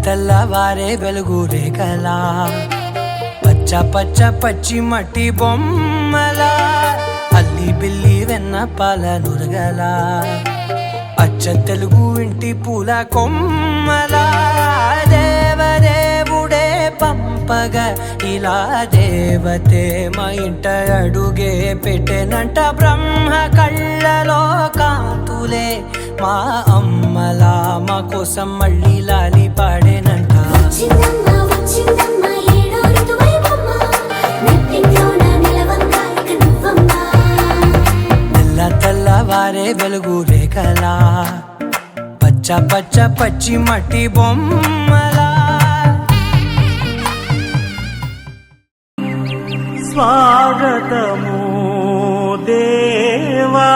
తెల్లవారే వెలుగు రేఖలా పచ్చ పచ్చ పచ్చి మట్టి బొమ్మలా అల్లి బిల్లి వెన్న పాల నురగలా అచ్చ తెలుగు ఇంటి పూల కొమ్మలా దేవదేవుడే పంపగా ఇలా దేవతే మా ఇంట అడుగే పెట్టెనంట బ్రహ్మ కళ్ళలో కాంతులే మా అమ్మలా మా కోసం మళ్ళీ లాలి పాడేనంట. తెల్లవారే వెలుగు రేఖలా పచ్చ పచ్చ పచ్చి మట్టి బొమ్మలా. స్వాగతము దేవా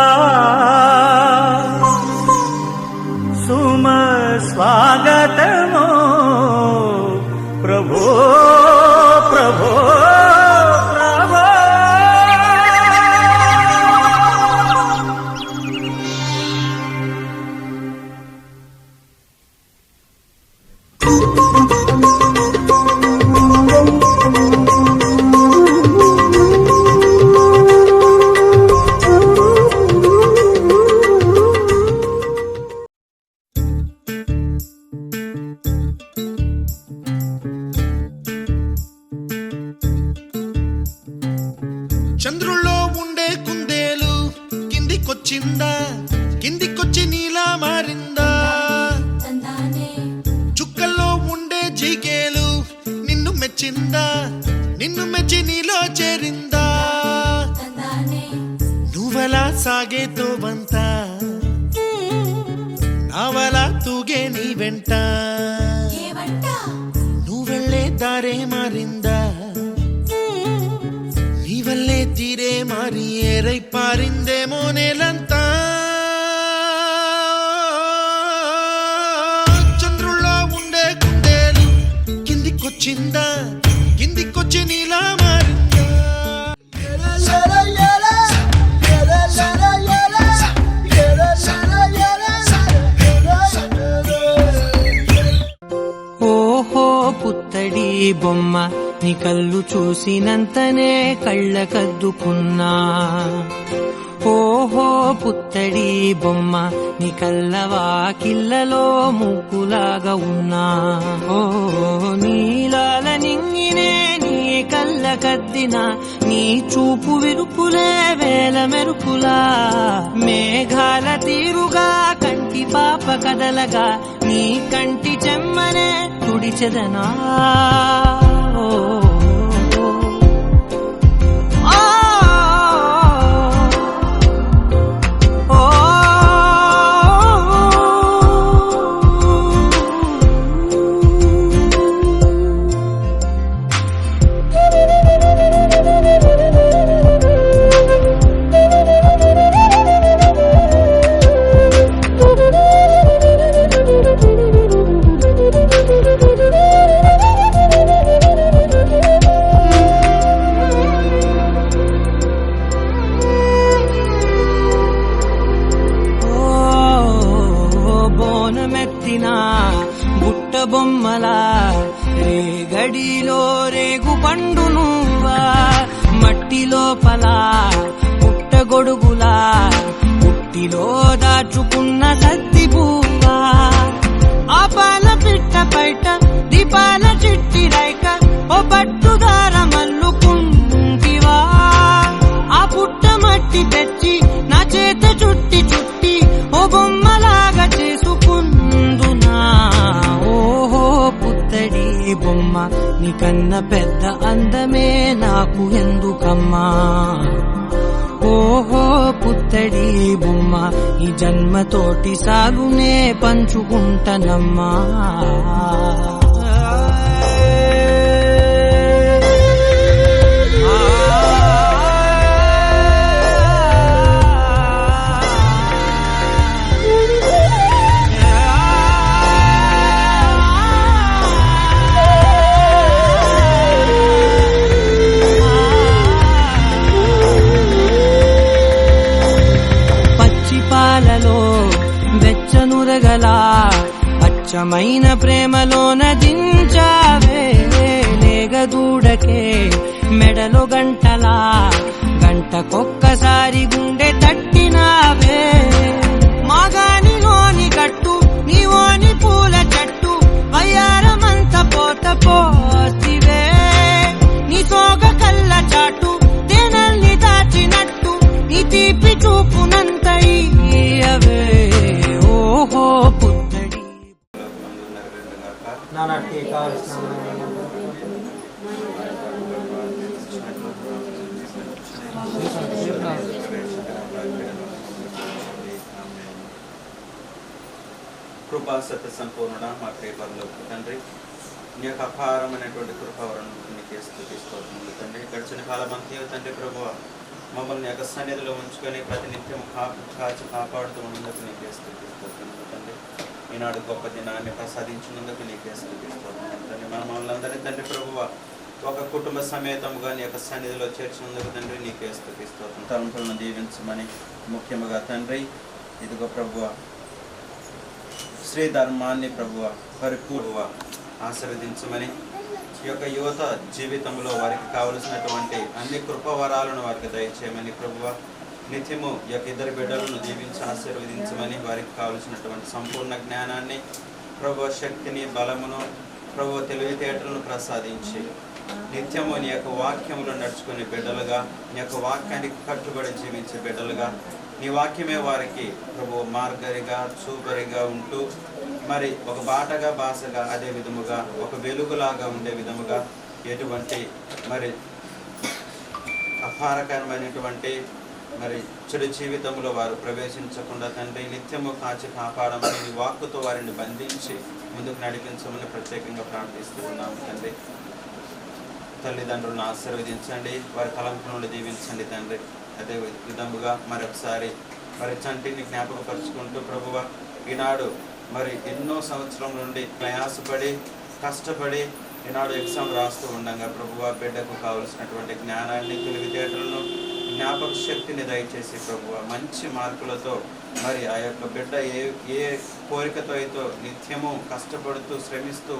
సుమ స్వాగతము ప్రభో ప్రభో ప్రభో. చంద్రుల్లో ఉండే కుందేలు కిందికొచ్చిందా, కిందికొచ్చి నీలా మారిందా? చుక్కల్లో ఉండే జీకేలు నిన్ను మెచ్చిందా, నిన్ను మెచ్చి నీలో చేరిందా? నువ్వలా సాగేతో వంత నావలా తూగే నీ వెంట, నువ్వెళ్ళే దారే మారిందా, నీవల్లే తీరే మారి ఏరై పారిందేమో నేలంతా. చంద్రుల్లో ఉండే కుందేలు కిందికొచ్చిందా, కిందికొచ్చి నీలా మారిందా? ఓహో పుత్తడి బొమ్మ నీ కళ్ళు చూసినంతనే కళ్ళకద్దుకున్నా. ఓహో పుత్తడి బొమ్మ నీ కళ్ళవాకిళ్ళలో ముగ్గులాగా ఉన్నా. ఓ నీలాల నింగినే నీ కళ్ళకద్దిన నీ చూపు విరుపులే వేల మెరుపులా. మేఘాల తీరుగా కంటి పాప కదలగా నీ కంటి చెమ్మనే తుడిచెదనా. బుట్ట బొమ్మలా రేగడిలో రేగు పండు నువ్వా, మట్టి లోపల పుట్టగొడుగులా పుట్టిలో దాచుకున్న సత్తి పువ్వా. ఆ పాల పిట్ట బయట దీపాల చిట్టి రైక ఓ పట్టుదార మల్లుకుంటివా. ఆ పుట్ట మట్టి తెచ్చి నా చేత చుట్టి చుట్టి ఓ బొమ్మలాగా చేసుకుందునా. ఓహో పుత్తడి బొమ్మ నీకన్న పెద్ద అందమే నాకు ఎందుకమ్మా. ఓహో పుత్తడి బొమ్మ ఈ జన్మతోటి సాగునే పంచుకుంటనమ్మా. పాలలో వెచ్చనురగలా పచ్చ స్వచ్ఛమైన ప్రేమలోన దించావే లేగదూడకే మెడలో గంటలా గంటకొక్కసారి గుండె తట్టినావే మాగానిలోని గట్టు నీవోని పూల చెట్టు వయ్యారమంత పోత పోతివే నీ సోగ కళ్ళ చాటు తేనల్ని దాచినట్టు నీ తీపి చూపునంత ఇయ్యవే ఓహో పుత్తడి నానాటికి కావలసిన కృపా సత్య సంపూర్ణ మా ప్రేపర్లో తండ్రి నీ యొక్క అపారమైనటువంటి కృపావరణ నీకే స్తుతిస్తోత్రములు తండ్రి గడిచిన కాలం అంతే తండ్రి ప్రభువా మమ్మల్ని యొక్క సన్నిధిలో ఉంచుకొని ప్రతినిత్యం కాచి కాపాడుతూ ఉన్నందుకు నీకే స్తుతిస్తోత్రములు తండ్రి ఈనాడు గొప్ప దినాన్ని ప్రసాదించినందుకు నీకే స్తుతిస్తోత్రములు తండ్రి మమ్మల్ని అందరినీ తండ్రి ప్రభువా ఒక కుటుంబ సమేతంగా నీ యొక్క సన్నిధిలో చేర్చినందుకు తండ్రి నీకే స్తుతిస్తోత్రం తలంపులను దీవించమని ముఖ్యముగా తండ్రి ఇదిగో ప్రభువా శ్రీ ధర్మాన్ని ప్రభువ పరిపూర్వ ఆశీర్వదించమని ఈ యొక్క యువత జీవితంలో వారికి కావలసినటువంటి అన్ని కృపవరాలను వారికి దయచేయమని ప్రభువ నిత్యము ఈ యొక్క ఇద్దరు బిడ్డలను దీవించి ఆశీర్వదించమని వారికి కావలసినటువంటి సంపూర్ణ జ్ఞానాన్ని ప్రభు శక్తిని బలమును ప్రభు తెలివితేటలను ప్రసాదించి నిత్యము నీ యొక్క వాక్యములు నడుచుకునే బిడ్డలుగా నీ యొక్క వాక్యానికి కట్టుబడి జీవించే బిడ్డలుగా నీ వాక్యమే వారికి ప్రభు మార్గరిగా చూపరిగా ఉంటూ మరి ఒక బాటగా భాషగా అదే విధముగా ఒక వెలుగులాగా ఉండే విధముగా ఎటువంటి మరి అపారకరమైనటువంటి మరి చెడు జీవితంలో వారు ప్రవేశించకుండా తండ్రి నిత్యము కాచి కాపాడమని నీ వాక్కుతో వారిని బంధించి ముందుకు నడిపించమని ప్రత్యేకంగా ప్రార్థిస్తూ ఉన్నాము తండ్రి తల్లిదండ్రులను ఆశీర్వదించండి వారి తలంపులను దీవించండి తండ్రి అదే విధముగా మరొకసారి మరి చంటిని జ్ఞాపకపరుచుకుంటూ ప్రభువ ఈనాడు మరి ఎన్నో సంవత్సరం నుండి ప్రయాసపడి కష్టపడి ఈనాడు ఎగ్జామ్ రాస్తూ ఉండగా ప్రభువ బిడ్డకు కావలసినటువంటి జ్ఞానాన్ని తెలివితేటలను జ్ఞాపక శక్తిని దయచేసి ప్రభువ మంచి మార్కులతో మరి ఆ యొక్క బిడ్డ ఏ కోరికతో అయితే నిత్యము కష్టపడుతూ శ్రమిస్తూ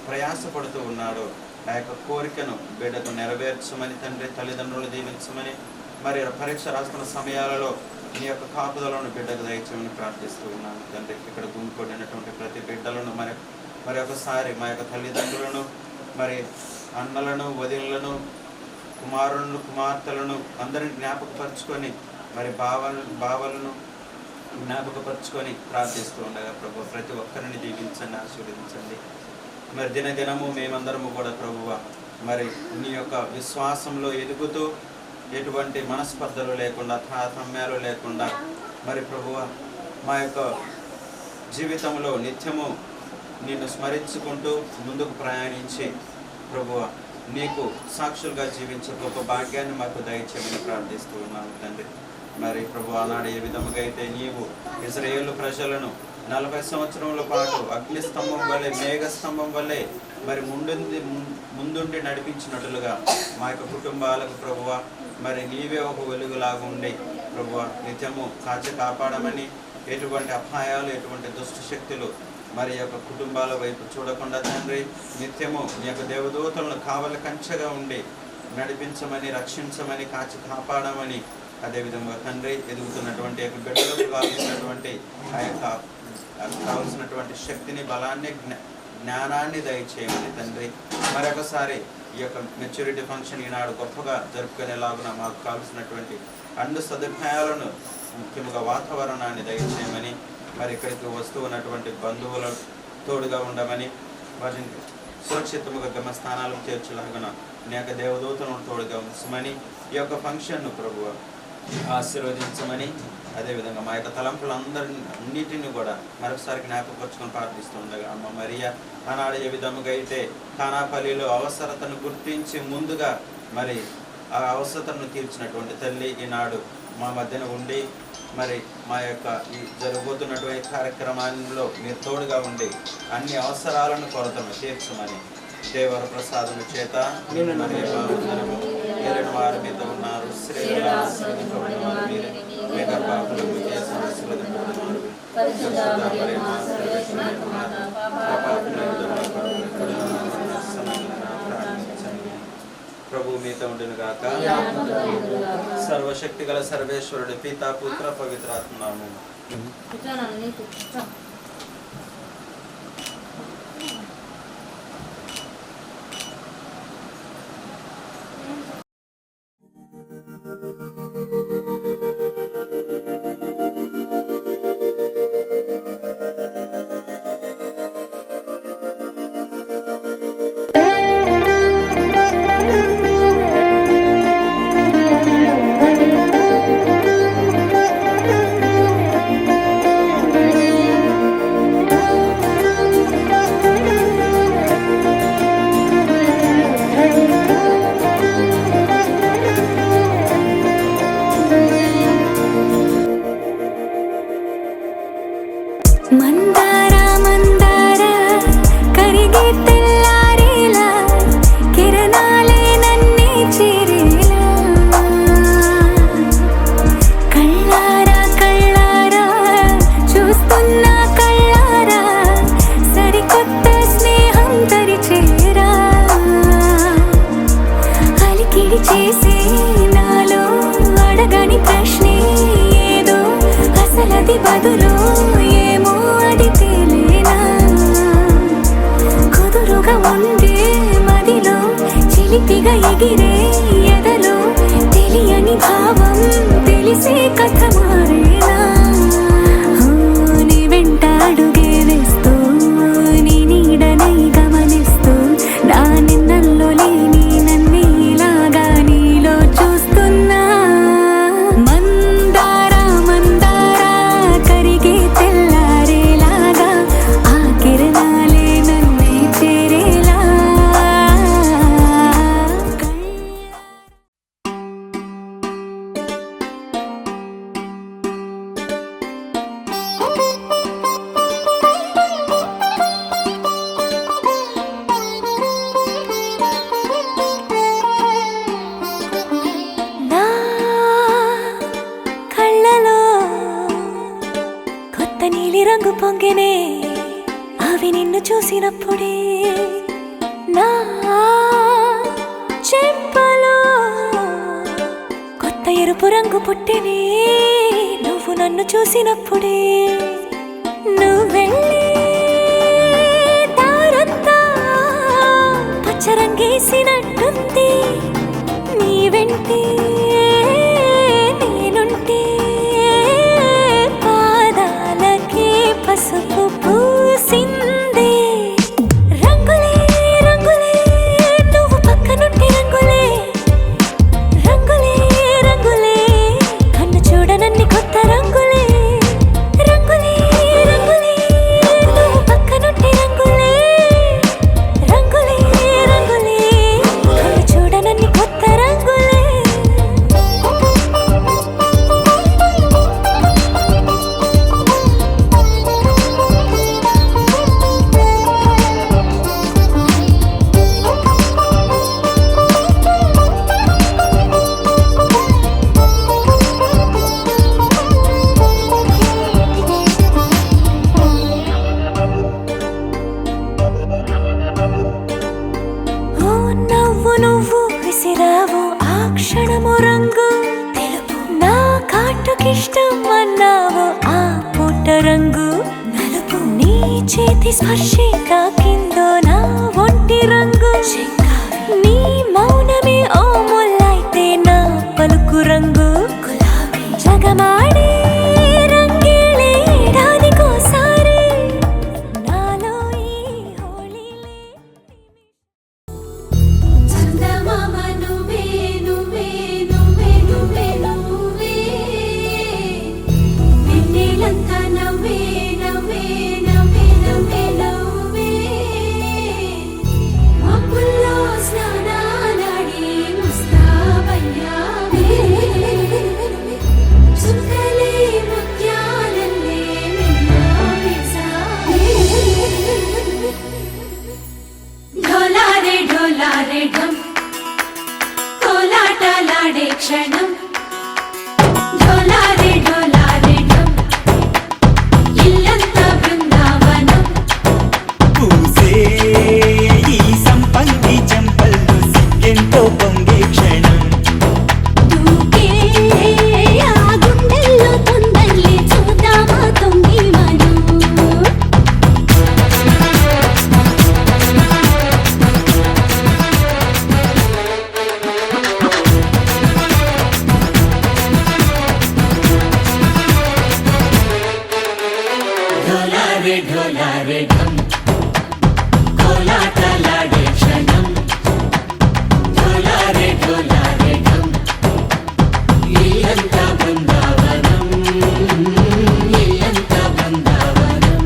ప్రయాసపడుతూ ఉన్నాడో ఆ యొక్క కోరికను బిడ్డకు నెరవేర్చమని తండ్రి తల్లిదండ్రులు దీవించమని మరి పరీక్ష రాస్తున్న సమయాలలో నీ యొక్క కాపుదలను బిడ్డకు దయచేయమని ప్రార్థిస్తూ ఉన్నాను తండ్రి ఇక్కడ గుమిపడినటువంటి ప్రతి బిడ్డలను మరి ఒకసారి మా యొక్క తల్లిదండ్రులను మరి అన్నలను వదినలను కుమారులను కుమార్తెలను అందరిని జ్ఞాపకపరుచుకొని మరి బావలను జ్ఞాపకపరుచుకొని ప్రార్థిస్తూ ఉండగా ప్రభు ప్రతి ఒక్కరిని దీవించండి ఆశీర్వదించండి మరి దినదినము మేమందరము కూడా ప్రభువ మరి నీ యొక్క విశ్వాసంలో ఎదుగుతూ ఎటువంటి మనస్పర్ధలు లేకుండా తారతమ్యాలు లేకుండా మరి ప్రభువ మా యొక్క జీవితంలో నిత్యము నిన్ను స్మరించుకుంటూ ముందుకు ప్రయాణించి ప్రభువ నీకు సాక్షులుగా జీవించే గొప్ప భాగ్యాన్ని మాకు దయచేయమని ప్రార్థిస్తూ ఉన్నాము తండ్రి మరి ప్రభు ఆనాడు ఏ విధముగా అయితే నీవు ఇశ్రాయేలు ప్రజలను 40 సంవత్సరముల పాటు అగ్నిస్తంభం వల్లే మేఘస్తంభం వల్లే మరి ముందుండి నడిపించినట్లుగా మా యొక్క కుటుంబాలకు ప్రభువ మరి నీవే ఒక వెలుగులాగా ఉండి ప్రభువ నిత్యము కాచి కాపాడమని ఎటువంటి అపాయాలు ఎటువంటి దుష్ట శక్తులు మరి యొక్క కుటుంబాల వైపు చూడకుండా తండ్రి నిత్యము నీ యొక్క దేవదూతలను కావలి కంచెగా ఉండి నడిపించమని రక్షించమని కాచి కాపాడమని అదేవిధంగా తండ్రి ఎదుగుతున్నటువంటి యొక్క బిడ్డలకు కావాల్సినటువంటి ఆ యొక్క కావలసినటువంటి శక్తిని బలాన్ని జ్ఞానాన్ని దయచేయమని తండ్రి మరొకసారి ఈ యొక్క మెచ్యూరిటీ ఫంక్షన్ ఈనాడు గొప్పగా జరుపుకునేలాగున మాకు కావాల్సినటువంటి అన్ని సదుపాయాలను ముఖ్యంగా వాతావరణాన్ని దయచేయమని మరి ఇక్కడికి వస్తూ ఉన్నటువంటి బంధువుల తోడుగా ఉండమని వారిని సురక్షితముగా గమ్యస్థానాలకు చేర్చులాగున నీ యొక్క దేవదూతలను తోడుగా ఉంచమని ఈ యొక్క ఫంక్షన్ను ప్రభువు ఆశీర్వదించమని అదేవిధంగా మా యొక్క తలంపులందరిన్నిటిని కూడా మరొకసారి జ్ఞాపకపరుచుకొని ప్రార్థిస్తుండగా అమ్మ మరియా ఆనాడు ఏ విధముగా అయితే కానాపల్లిలో అవసరతను గుర్తించి ముందుగా మరి ఆ అవసరతను తీర్చినటువంటి తల్లి ఈనాడు మా మధ్యన ఉండి మరి మా యొక్క ఈ జరగబోతున్నటువంటి కార్యక్రమాల్లో మీరు తోడుగా ఉండి అన్ని అవసరాలను కొరతను తీర్చమని దేవర ప్రసాదము చేత ఏలిన వారు మీతో ఉన్నారు స్త్రీల మీరే మీ గర్భఫలము సమస్యలు పరిశుద్ధ మరియమ్మ సర్వేశ్వరుని మాత పాపాత్ములైన మా కొరకు ఇప్పుడు మా మరణ సమయమున ప్రార్థించండి. ప్రభు మీతో ఉండును గాక. మీ ఆత్మతో ఉండునుగాక. సర్వశక్తి గల సర్వేశ్వరుడు పిత పుత్ర పవిత్రాత్మ నామమున. ఇట్లా నన్ను నీకు మందార మందార కరిగే తెల్లారేలా కిరణాలే నన్నే చేరేలా కళ్ళారా కళ్ళారా చూస్తున్నా కళ్ళారా సరికొత్త స్నేహం తరిచేరా అలికిడి చేసే నాలో అడగని ప్రశ్నే ఏదో అసలది బదులు ఏమో అది తేలేనా కుదురుగా ఉండే మదిలో చిలిపిగా ఎగిరే ఎదలో తెలియని భావం తెలిసే కథ మారేనా నీ వెంట అడుగే వేస్తూ నీ నీడనై గమనిస్తూ నా నిన్నల్లో లేని నన్నే ఇలాగా నీలో చూస్తున్నా మందార మందార కరిగే తెల్లారేలాగా ఆ కిరణాలే నన్నే చేరేలా నా కళ్ళలో కొత్త నీలి రంగు పొంగెనే అవి నిన్ను చూసినప్పుడే నా చెంపలో కొత్త ఎరుపు రంగు పుట్టెనే నువ్వు నన్ను చూసినప్పుడే నువ్వెళ్ళే దారంతా పచ్చరంగేసినట్టుంది నీ వెంటే నేనుంటే పాదాలకే పసుపు పూసిందే రంగులే రంగులే నువ్వు పక్కనుంటే రంగులే రంగులే రంగులే కన్ను చూడనన్ని కొత్త రంగులే రంగులే రంగులే నువ్వు పక్కనుంటే రంగులే రంగులే రంగులే కన్ను చూడనన్ని కొత్త రంగులే ఓ నవ్వు నువ్వు విసిరావు ఆ క్షణము రంగు తెలుపు నా కాటుకిష్టం అన్నావు ఆ పూట రంగు నలుపు నీ చేతి స్పర్శే తాకిందో నా ఒంటి రంగు నీ మౌనమే ఓ ముల్లైతే నా పలుకు రంగు గులాబీ జగమాడే రంగేలే ఏడాదికోసారి నాలో ఈ హోళీలే చందమామ నువ్వే నువ్వే నువ్వే నువ్వే నువ్వే వెన్నెలంతా నవ్వే నవ్వే నవ్వే నవ్వే నవ్వే మబ్బుల్లో స్నానాలాడి ఢోలారే ఢోలారే ఢం కోలాటలాడే క్షణం ఢోలారే ఢోలారే ఢం ఇల్లంతా బృందావనం ఇల్లంతా బృందావనం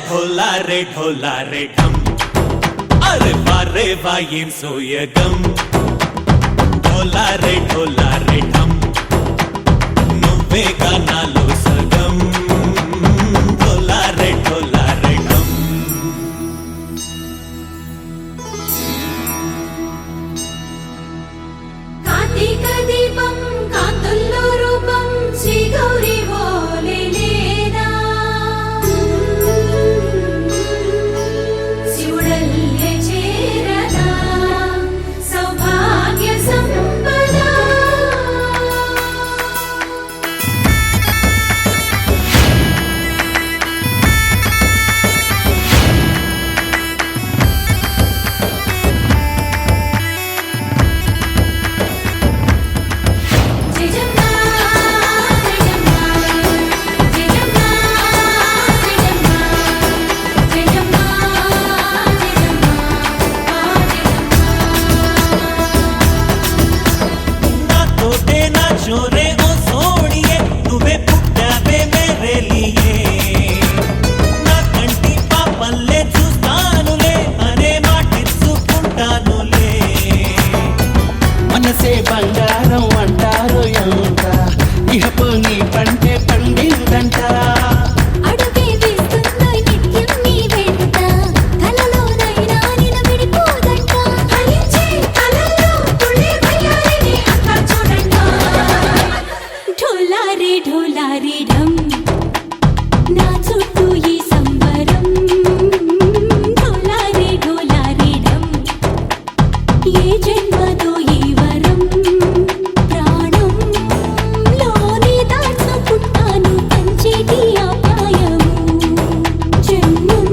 ఢోలారే ఢోలారే ఢం అరే వారే వాయేం సోయగం ఢోలారే ఢోలారే ఢం నువ్వే గానాలో సగం ఢోలారే ఢోలారే ఢం కార్తీక దీపం కాంతుల్లో రూపం శ్రీ గౌరీ ఓలే లేదా శివుడల్లే చేరదా సౌభాగ్య సంపద జయజమ్మా జయజమ్మా జయజమ్మా జయజమ్మా జయజమ్మా నాతోటే నా చోరే ఓ సోణియే నువ్వే పుట్టావే మేరే లియే నా కంటి పాపల్లే చూస్తానులే అనే మాటిచ్చుకుంటానులే మనసే బంగారం అంటారు ఎంత ఇహపు నీ పంటే పండిందంట అడుగే వేస్తుందో నిత్యం నీ వెంట కలలోనైనా నిన్ను విడిపోదంట ఫలించే కలల్లో తుళ్ళే వయ్యారిని అంతా చూడంట ఢోలారే ఢోలారే ఢం నా చుట్టూ ఈ సంబరం ఢోలారే ఢోలారే ఢం ఏ జన్మదో ఈ వరం ప్రాణం లోనే దాచుకుంటాను పంచేటి అపాయము జన్మం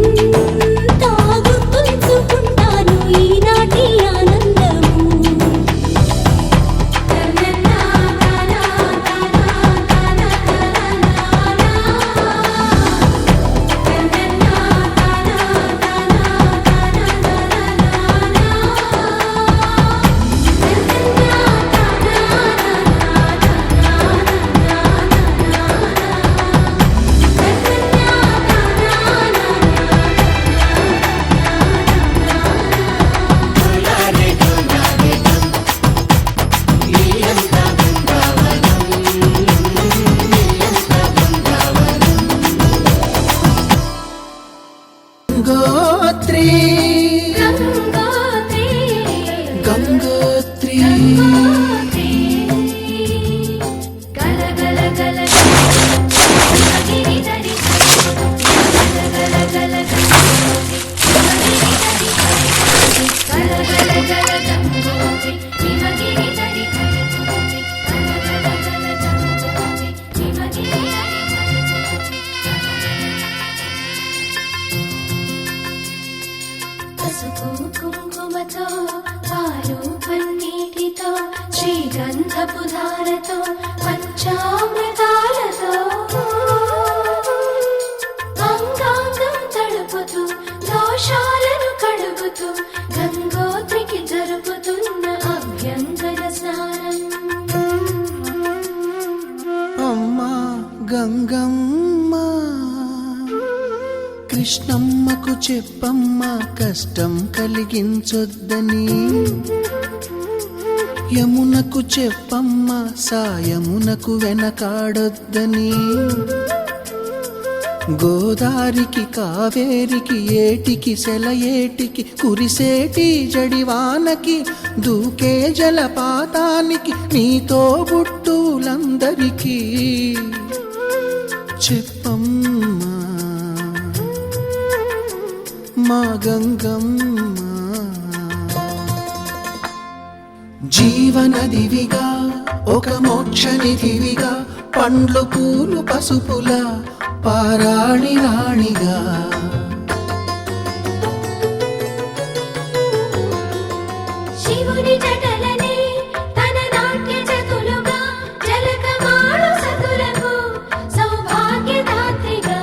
తాగుతుంచుకుంటాను ఈనాటి ఆనందము తననా తనా తనా తనా తనా గంగమ్మ కృష్ణమ్మకు చెప్పమ్మ కష్టం కలిగించొద్దని, యమునకు చెప్పమ్మ సాయమునకు వెనకాడొద్దని, గోదారికి కావేరికి ఏటికి సెలయేటికి కురిసేటి జడివానకి దూకే జలపాతానికి నీతో బుట్టులందరికీ చెప్పమ్మా మా గంగమ్మ. జీవనదివిగా ఒక మోక్షనిధివిగా పండ్లు పూలు పసుపుల పారాణి రాణిగా, శివుని జటలనే తన నాట్య చతులుగా జలకమాడు సతులకు సౌభాగ్యదాత్రిగా,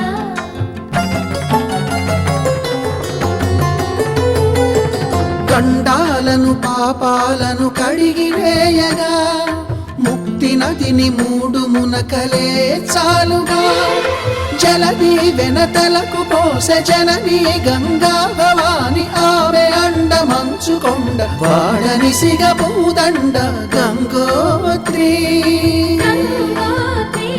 గండాలను పాపాలను కడిగివేయగా ముక్తి నదిని మూడు మునకలే చాలుగా, జలది వెనతలకు పోసె జనని గంగా భవాని ఆమె అండ మంచుకొండ వాడని సిగ పూదండ గంగోత్రి గంగోత్రి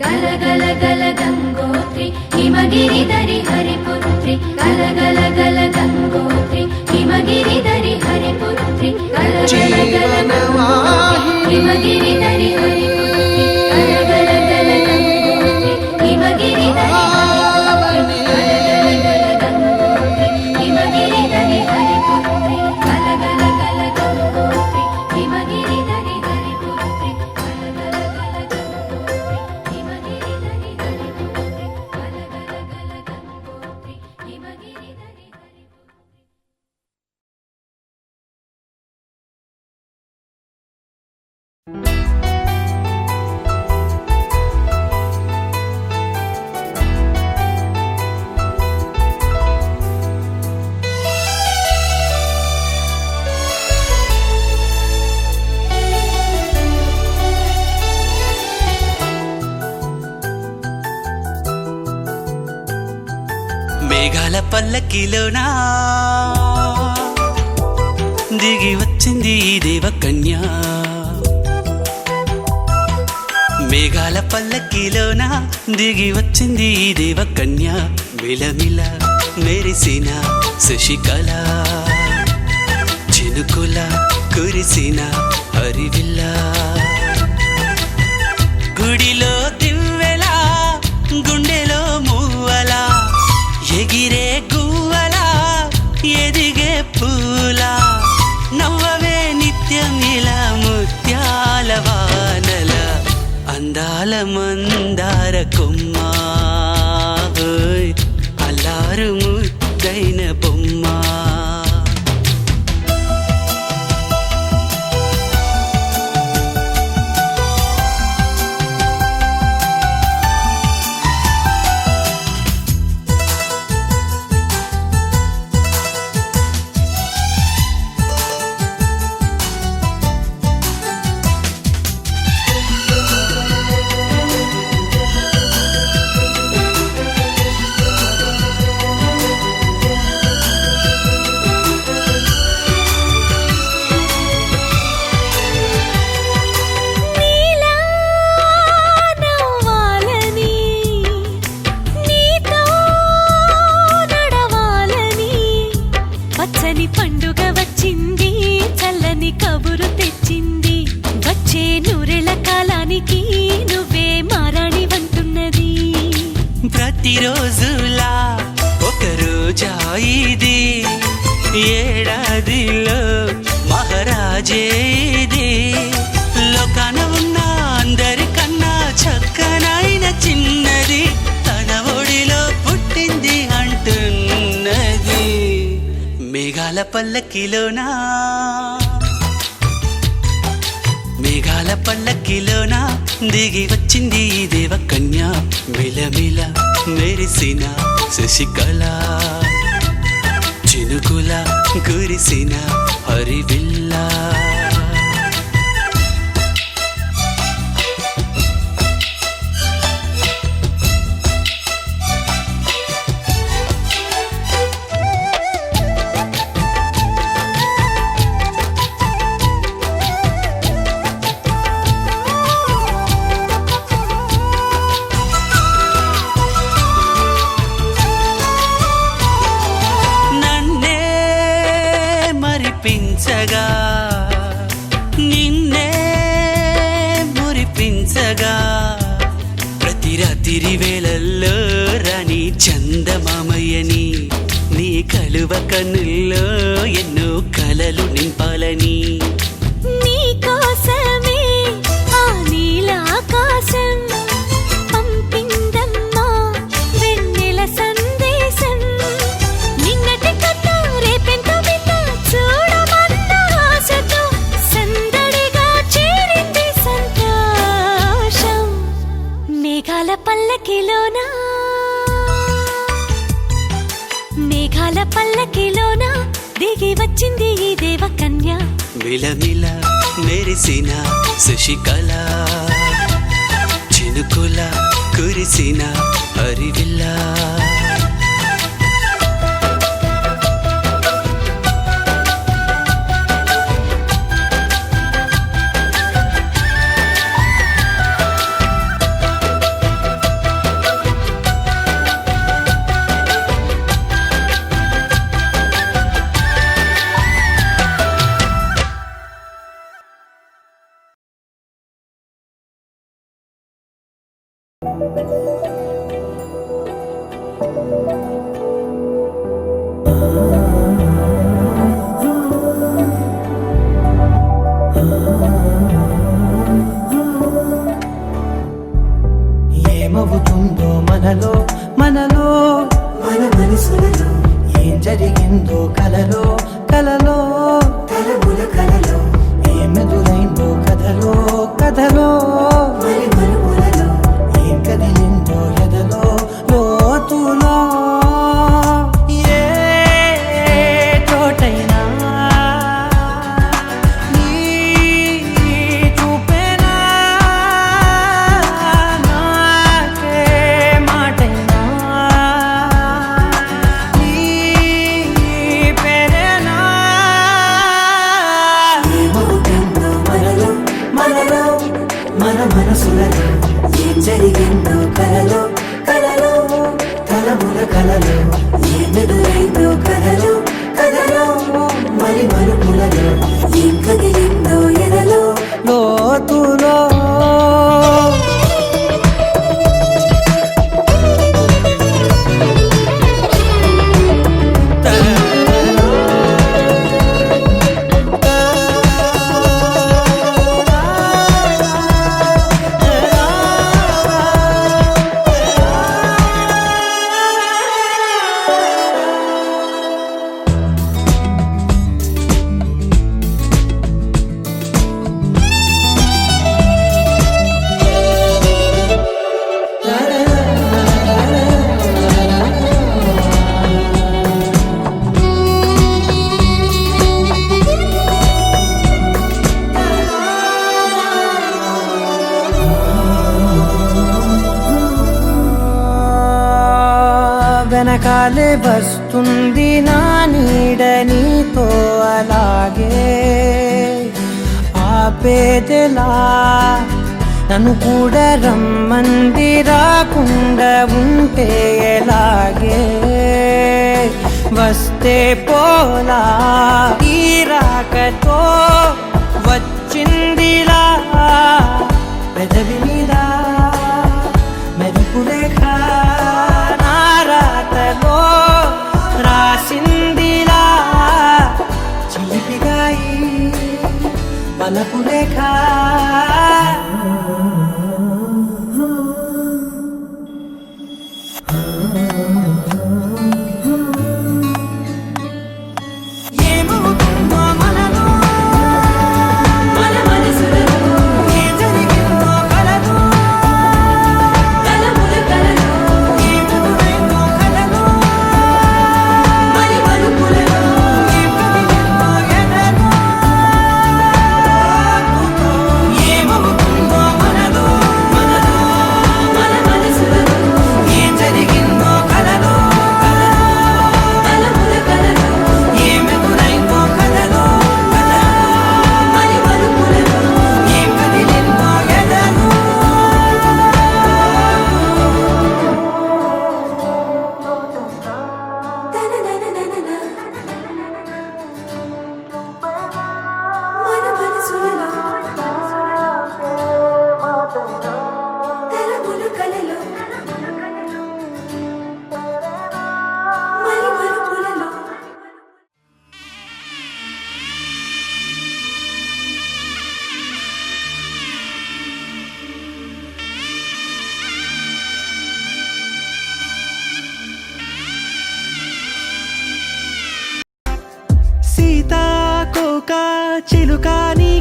గల గల గల గంగోత్రి హిమగిరిధరి హరిపుత్రి, గల గల గల గంగోత్రి హిమగిరిధరి హరిపుత్రి, గల గల గల గంగోత్రి హిమగిరిధరి హరిపుత్రి, గల గల గల గంగోత్రి హిమగిరిధరి హరిపుత్రి, గల గల గల గంగోత్రి హిమగిరిధరి హరిపుత్రి, గల గల గల గంగోత్రి హిమగిరిధరి హరిపుత్రి, గల గల గల గంగోత్రి హిమగిరిధరి హరిపుత్రి. మేఘాల పల్లకిలోనా దిగి వచ్చింది ఈ దేవకన్య, మేఘాల పల్లకిలోనా దిగి వచ్చింది ఈ దేవకన్య, మిలమిల మెరిసిన శశికళ చినుకుల కురిసిన హరివిల్ల, గుడిలో దివ్వెలా గుండెలో మూవలా ఎగిరే గువ్వలా ఎదిగే పూలా, నవ్వవే నిత్యం ఇలా ముత్యాల వానల అందాల మందార కొమ్మ, అల్లారు ముద్దైన బొమ్మ. ప్రతిరోజులా ఒక రోజా ఇది, ఏడాదిలో మహారాజే ఇది, లోకాన ఉన్న అందరికన్నా చక్కనైన చిన్నది తన ఒడిలో పుట్టింది అంటున్నది. మేఘాల పల్లకిలోనా మేఘాల పల్లకిలోనా దిగి వచ్చింది ఈ దేవకన్య, మిలమిల మెరిసిన శశికళ చినుకుల కురిసిన హరివిల్ల. నిన్నే మురిపించగా ప్రతి రాత్రి వేళల్లో రాణి చందమామయ్యని నీ కలువ కన్నుల్లో ఎన్నో కలలు నింపాలని నీ కోసమే ఆ నీలాకాశం పంపిందమ్మా వెన్నెల సందేశం నిన్నటి కథ రేపెంతో వింత చూడమన్న ఆశతో సందడిగా చేరింది సంతోషం మేఘాల పల్లకిలోనా దిగి వచ్చింది ఈ దేవకన్య మిలమిల మెరిసిన శశికళ చినుకుల కురిసిన హరివిల్లా ఏమవుతుందో మనలో మనలో మన మనసులలో ఏం జరిగిందో కలలో కలలో తలముల కలలో ఏమెదురైందో కథలో కథలో మరి మరుపులలో ఏం కదిలిందో ఎదలో లోతులో ఏ చోటైనా నీ చూపేనా నాకే మాటైనా నీ పేరేనా ఏమవుతుందో మనలో మనలో మన మనసులలో ఏం జరిగిందో కలలో కలలో తలముల కలలో ఏమెదురైందో కలలో కలలో మరి మరుపులలో ఏం కదిలిందో ఎదలో లోతులో వెనకాలే వస్తుంది నా నీడ నీతో అలాగే ఆపేదెలా నన్ను కూడా రమ్మంది రాకుండా ఉంటే ఎలాగే వస్తే పోలా ఈ రాకతో వచ్చిందిలా పెదవి మీద మెరుపు రేఖ రాతలో రాసిందిలా చిలిపిగాయి వలపు రేఖ ఏమవుతుందో మనలో మన మనసులలో ఏం జరిగిందో కలలో తలముల కలలో ఏమెదురైందో కలలో మరి మరుపులలో ఏం కదిలిందో ఎదలో ఏమవుతుందో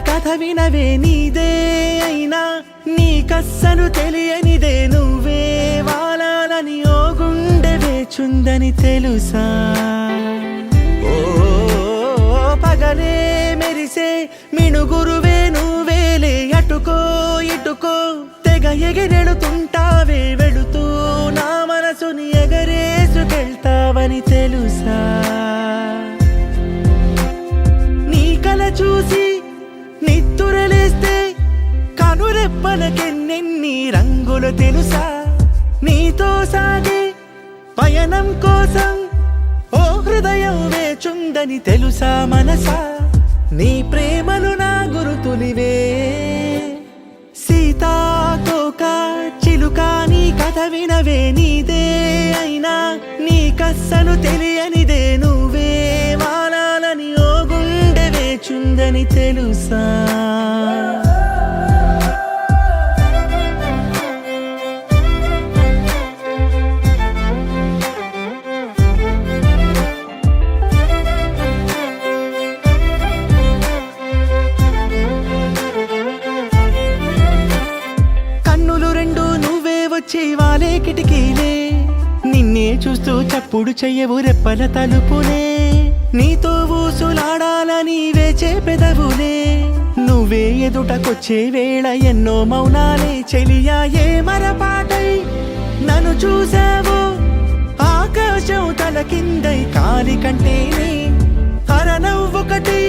కథ వినవే నీదే అయినా నీకస్సలు తెలియనిదే నువ్వే వాలాలని ఓ గుండె వేచుందని తెలుసా ఓ పగలే మెరిసే మిణుగురువే నువ్వేలే అటుకో ఇటుకో తెగ ఎగిరెడుతుంటావే వెళుతూ నా మనసుని ఎగరేసుకెళ్తావని తెలుసా నీ కల చూసి నిత్తురలేస్తే కనురెప్పలకెన్నెన్ని రంగులు తెలుసా నీతో సాగే పయనం కోసం ఓ హృదయం వేచుందని తెలుసా మనసా నీ ప్రేమలు నా గురుతులివే సీతాకోక చిలుక నీ కథ వినవే నీదే అయినా నీకస్సలు తెలియనిదే నువ్వే వాలాలని ఓ గుండె వేచుందని తెలుసా వాలే కిటికీలే నిన్నే చూస్తూ చప్పుడు చెయ్యవు రెప్పల తలుపులే నీతో ఊసులాడాలని వేచే పెదవులే నువ్వే ఎదుటకొచ్చే వేళ ఎన్నో మౌనాలే చెలియా ఏ మరపాటై నన్ను చూసావో ఆకాశం తల కిందై కాలి కంటేనే అరనవ్వొకటి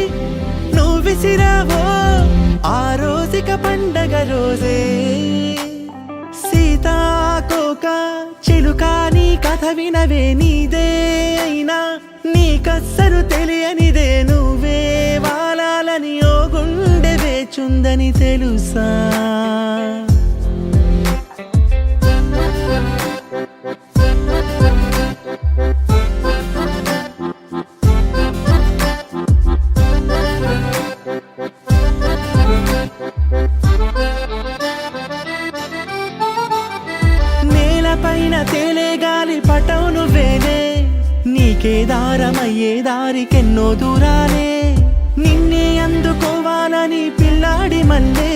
నువ్వు విసిరావో ఆ రోజుక పండగ రోజే సీతాకోక చిలుక నీ కథ వినవే నీదే అయినా నీకస్సలు తెలియనిదే నువ్వే వాలాలని ఓ గుండె వేచుందని తెలుసా పైన తేలే గాలి పటం నువ్వేలే నీకే దారమయ్యే దారికెన్నో దూరాలే నిన్నే అందుకోవాలని పిల్లాడి మల్లే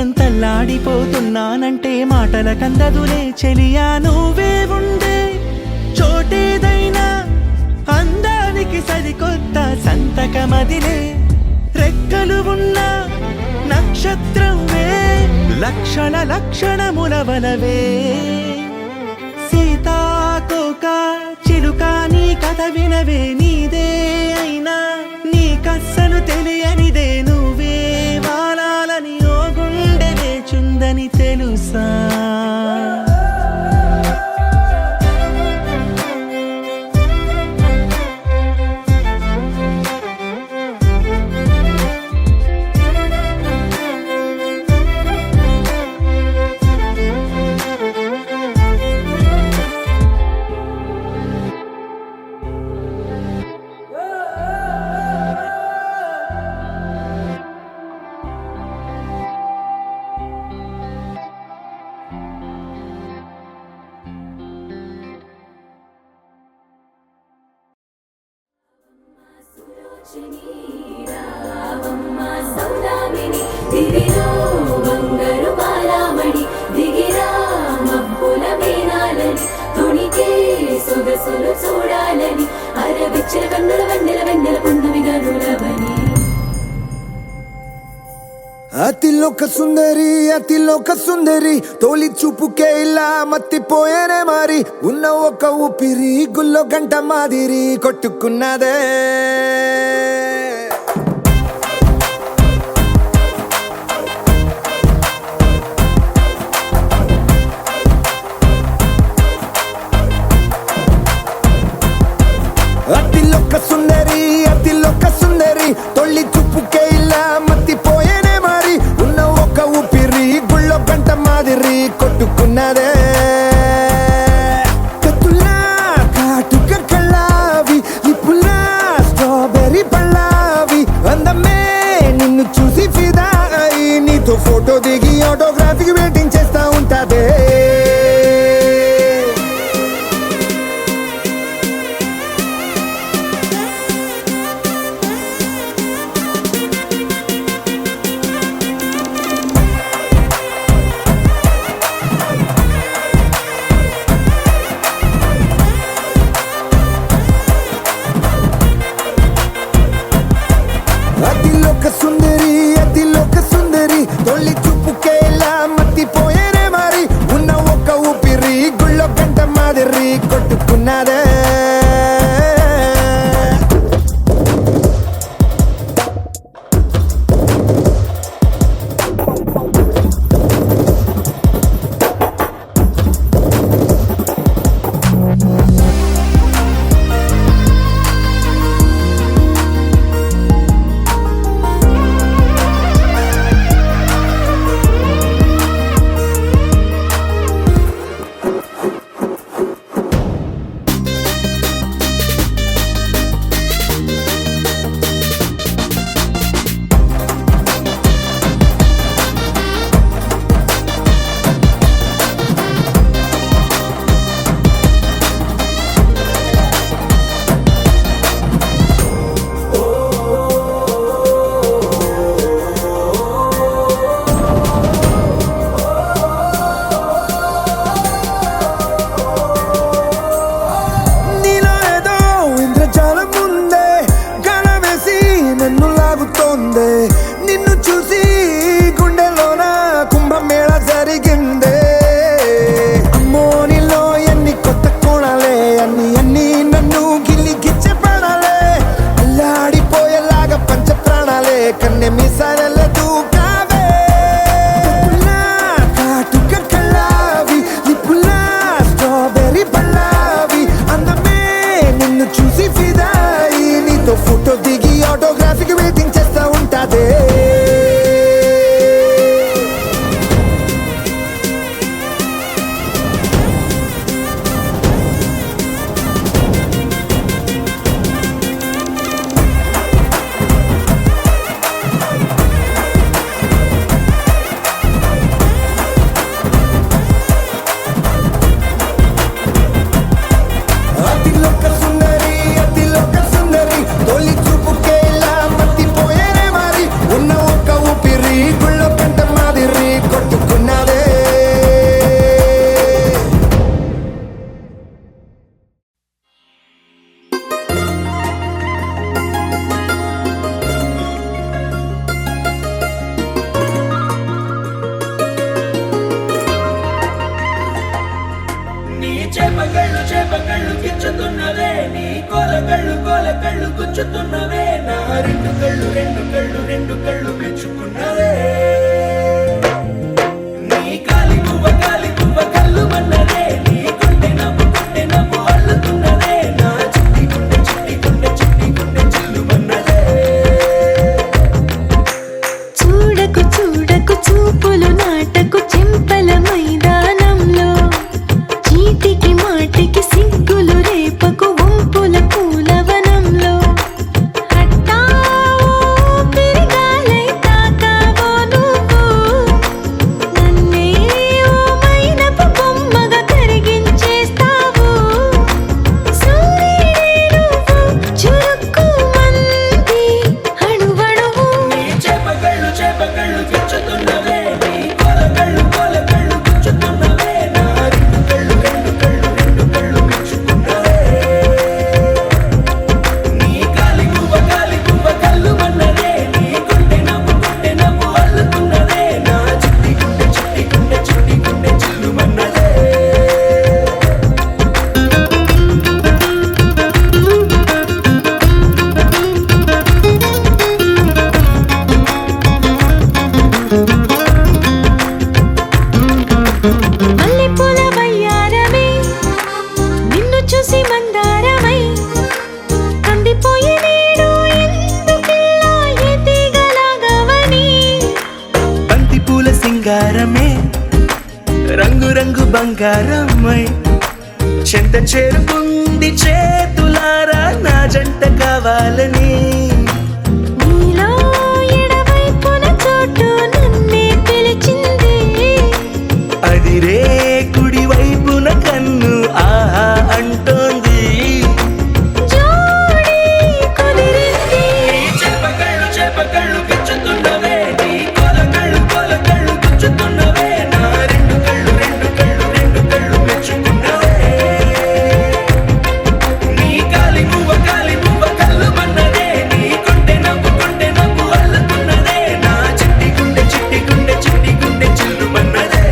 ఎంతల్లాడిపోతున్నానంటే మాటల కందదులే చెలియా నువ్వే ఉండే చోటేదైనా అందానికి సరికొత్త సంతకమదిలే రెక్కలు ఉన్న నక్షత్రంవే లక్షణములవలవే సీతాకోక చిలుక నీ కథ వినవే నీదే అయినా నీకస్సలు తెలియనిదే నువ్వే వాలాలని ఓ గుండె వేచుందని తెలుసా చూడాలని అరవిచ్చిన కన్నుల వెన్నెల వెన్నెల పున్నమిగా నులవని అతిలోక సుందరి తోలి చూపుకే ఇలా మత్తిపోయేనే మారి ఉన్న ఒక ఊపిరి గుల్లో గంట మాదిరి కొట్టుకున్నదే అతిలోక సుందరి తొలి చూపుకే ఇలా మత్తిపోయేనే మారి ఉన్న ఒక ఊపిరి గుళ్ళో గంట మాదిరి కొట్టుకున్నదే కత్తులా కాటుక కళ్ళావి ఇప్పులా స్ట్రాబెర్రీ పళ్ళావి అందమే నిన్ను చూసి ఫిదా అయి నీతో ఫోటో దిగి ఆటోగ్రాఫీకి వెయిటింగ్ చేస్తా ఉంటాదే గుచ్చుతున్నవే నా రెండు కళ్ళు రెండు కళ్ళు రెండు కళ్ళు మెచ్చుకున్నవే నీ కాలి పువ్వ కళ్ళు మన్నదే నీ గుండె నవ్వు అల్లుతున్నదే నా చిట్టి గుండె చిల్లు మన్నదే చూడకు చూడకు చూపులు నాటకు చెంపల మైదానంలో చీటికి మాటికి సిగ్గులు రేపకు వంపుల పూలవనంలో హట్టావో పెరిగాలై తాకావో నువ్వు నన్నే ఓ మైనపు బొమ్మగా కరిగించేస్తావు సూర్యుడే నువ్వు చురుక్కు మంది అణువణువు నీ చేపకళ్ళు గుచ్చుతున్నవే నీ కోలకళ్ళు గుచ్చుతున్నవే నా రెండు కళ్ళు మెచ్చుకున్నవే నీ కాలి పువ్వ కళ్ళు మన్నదే నీ గుండె నవ్వు అల్లుతున్నదే నా చిట్టి గుండె చిల్లు మన్నదే మల్లెపూల వయ్యారమై నిన్ను చూసి మందారమై కందిపోయి నేడు ఎందుకిలా ఎదిగలాగవని బంతి పూల సింగారమే రంగు రంగు బంగారమై చెంత చేరుకుంది చేతులారా నా జంట కావాలని నీలో ఎడవైపున చోటు నన్నే పిలిచింది అదిరే కుడి వైపున కన్ను ఆహా అంటోంది జోడి కుదిరింది చేపకళ్ళు గుచ్చుతున్నవే నీ కోలకళ్ళు గుచ్చుతున్నవే నా రెండు కళ్ళు మెచ్చుకున్నవే నీ కాలి పువ్వ కళ్ళు మన్నదే నీ గుండె నవ్వు అల్లుతున్నదే నా చిట్టి గుండె చిల్లు మన్నదే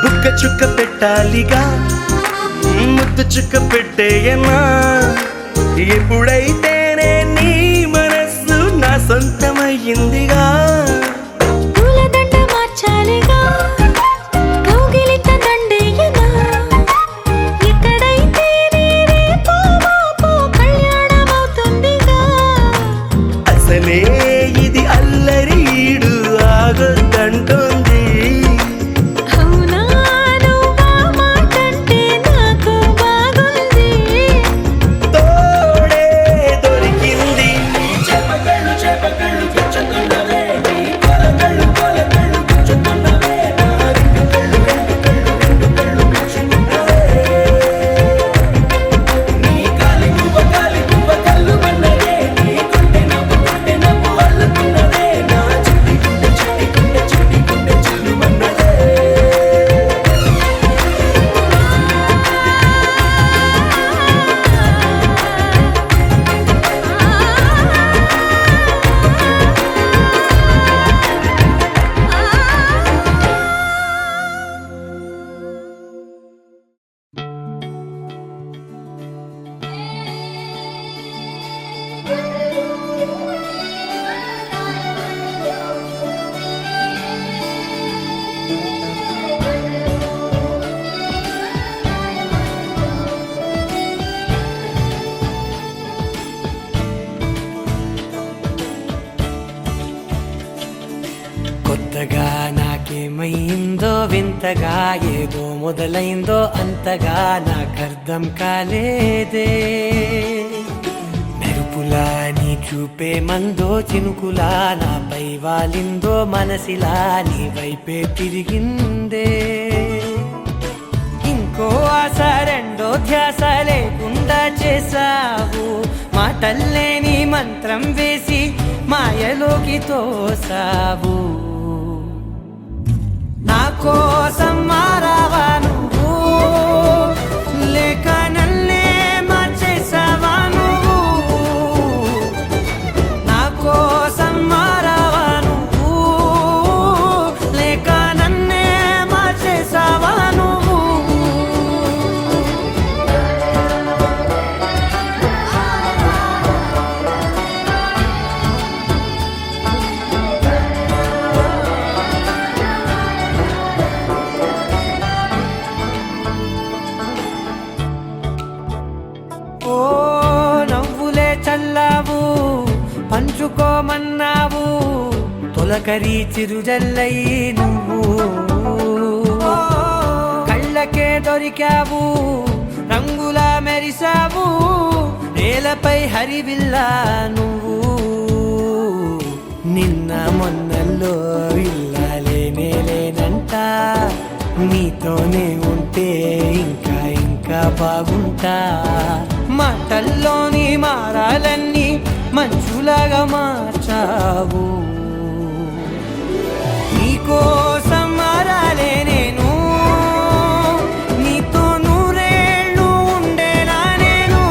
బుక్క చుక్క పెట్టాలిగా ముద్దు చుక్క పెట్టేయనా ఎప్పుడైతేనే నీ మనస్సు నా సొంతమయ్యిందిగా పూలదండ మార్చాలిగా కౌగిలిత దండేయనా ఎక్కడైతే రేపో మాపో కళ్యాణమవుతుందిగా అసలే ఇది అల్లరీడు ఆగొద్దంటోంది అవునా నువ్వా మాటంటే నాకు బాగుంది తోడే దొరికింది చేపకళ్ళు గుచ్చుతున్నవే నీ కోలకళ్ళు గుచ్చుతున్నవే నా రెండు కళ్ళు మెచ్చుకున్నవే నీ కాలి పువ్వ కళ్ళు మన్నదే నీ గుండె నవ్వు అల్లుతున్నదే నా చిట్టి గుండె చిల్లు మన్నదే కొత్తగా నాకేమైందో వింతగా ఏదో మొదలైందో అంతగా నాకర్థం కాలేదే మెరుపులా నీ చూపే మందో చినుకులా నాపై వాలిందో మనసిలా నీ వైపే తిరిగిందే ఇంకో ఆశ రెండో ధ్యాస లేకుండా చేసావు మాటల్లే నీ మంత్రం వేసి మాయలోకి తోసావు నా కోసం మారావా నువ్వు లేక నన్నే మార్చేసావా నువ్వు నా కోసం మారావా నువ్వు లేక నన్నే మార్చేసావా నువ్వు ఓ నవ్వులే చల్లావు పంచుకోమన్నావు తొలకరి చిరుజల్లై నువ్వు కళ్ళకే దొరికావు రంగులా మెరిసావు నేలపై హరివిల్లా నువ్వు నిన్న మొన్నల్లో ఇల్లాలేనే లేనంట నీతోనే ఉంటే ఇంకా ఇంకా బాగుంటా మాటల్లోని మారాలన్నీ మంచులాగా మార్చావు నీకోసం మారాలే నేను నీతో నూరేళ్ళు ఉండేలా నేను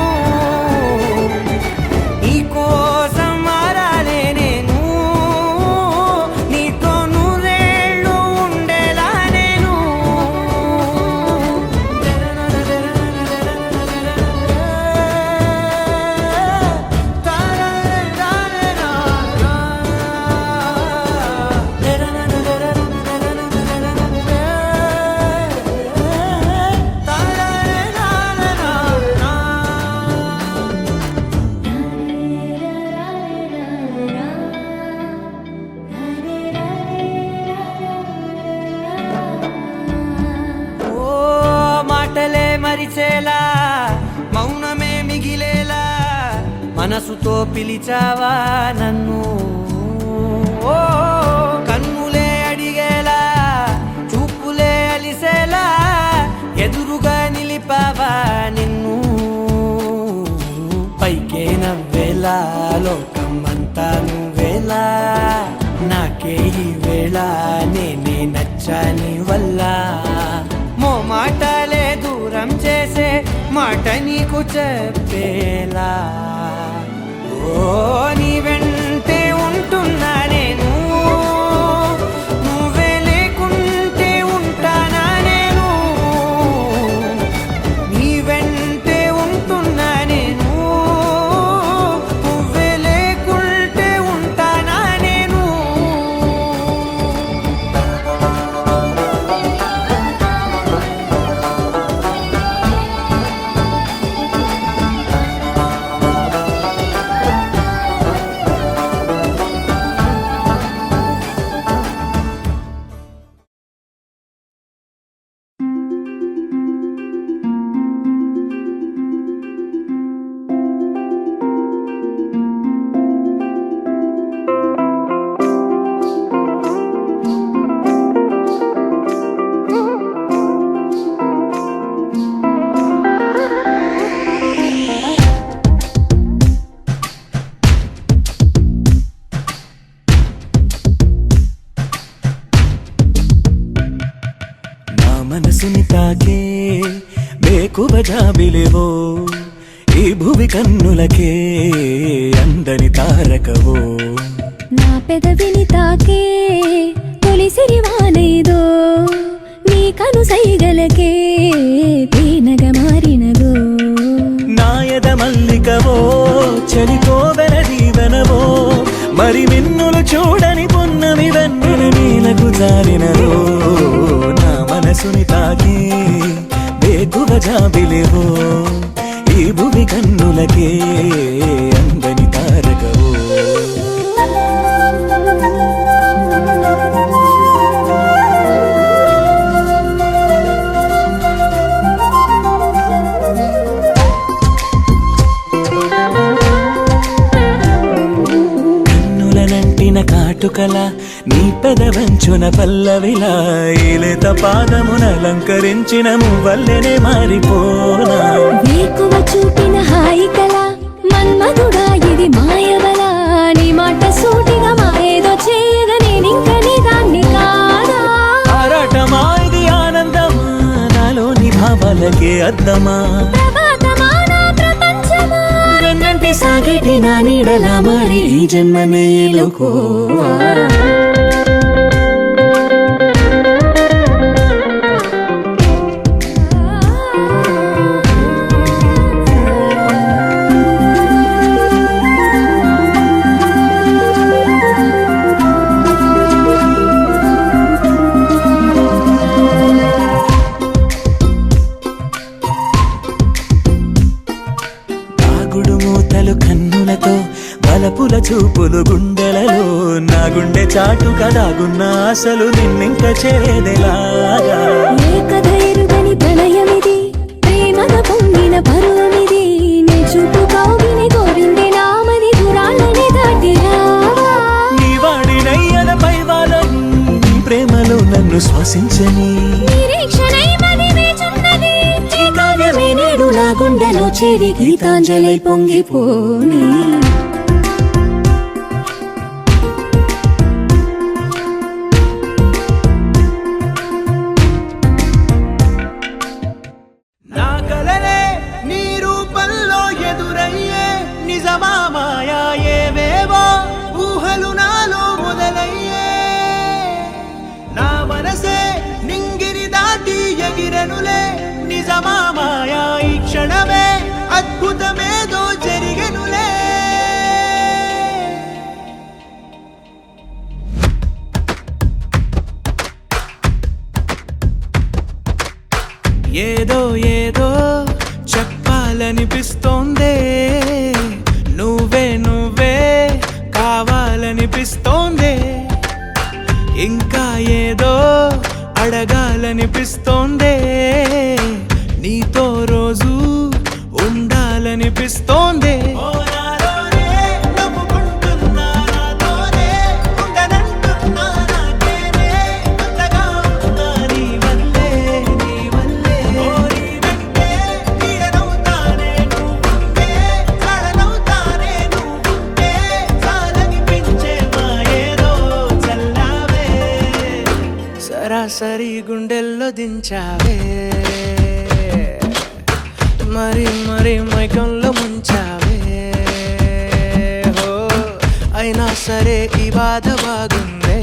నీకోసం మారాలే నేను నీతో నూరేళ్ళు ఉండేలా నేను ఓ మాటలే మరిచేలా మౌనమే మిగిలేలా మనసుతో పిలిచావా నన్ను ఓ కన్నులే అడిగేలా చూపులే అలిసేలా ఎదురుగా నిలిపావా నిన్ను పైకే నవ్వేలా లోకమంతా నువ్వేలా నాకే ఈ వేళ నేనే నచ్చాని వల్ల మాటలే దూరం చేసే మాట నీకు చెప్పేలా ఓ నీ వెంటే ఉంటున్నా నేను నువ్వే లేకుంటే ఉంటానా నేను నీ వెంటే ఉంటున్నా నేను నువ్వే లేకుంటే ఉంటానా నేను మనసుని తాకే బేకువ జాబిలివో ఈ భువి కన్నులకే అందని తారకవో నా పెదవిని తాకే తొలి సిరివానేదో నీ కను సైగలకే తేనగ మారినదో నాయద మల్లికవో చలికోవెల దీవెనవో మరి మిన్నులు చూడని పున్నమి వెన్నెల నీలకు జారినదో నా మనసుని తాకి బేకువ జాబిలివో ఈ భువి కన్నులకే అందని తారకవో కాటుకల నీ పెదవంచున పల్లవిలా ఈలేత పాదమునలంకరించిన మువ్వల్లెనే మారిపోనా వేకువ చూపిన హాయి కల మన్మధుడా ఇది మాయవల నీ మాట సూటిగా మాయేదో చేయగా నేనింక నీ దాన్ని కాదా ఆరాటమా కలకే అద్దమా ప్రభాతమా నా ప్రపంచమా వెన్నంటి సాగటి నా నీడలా మారి ఈ జన్మనే ఎలుకోవా కన్నులతో బలపుల చూపులు గుండెలలో నా గుండె చాటు కదాగున్న అసలు నిన్నింక చేరేదెలాగా ఏ కథ ఎరుగని ప్రణయమిది ప్రేమగ పొంగిన పరువమిది నీ చూపు కౌగిలి గోవింది నామని దూరాలని దాటిరా నీ వాడినయ్యన పైవాలని నీ ప్రేమలో నన్ను శ్వాసించని నిరీక్షణై మది వేచున్నది ఈ కావ్యమే నేడు నా గుండెలో చేరి గీతాంజలి పొంగిపోని నా కలలే నీ రూపంలో ఎదురయ్యే నిజమా మాయా ఏవేవో ఊహలు నాలో మొదలయ్యే నా మనసే నింగిని దాటి ఎగిరనులే నిజమా మాయా ఈ క్షణమే అద్భుతమేదో జరిగెనులే ఏదో ఏదో చెప్పాలనిపిస్తోందే నువ్వే నువ్వే కావాలనిపిస్తోందే ఇంకా ఏదో అడగాలనిపిస్తోందే నీతో రోజు ఉండాలనిపిస్తోందే సరాసరి గుండెల్లో దించావే మరి మరి మైకంలో ముంచావే హో అయినా సరే ఈ బాధ బాగుందే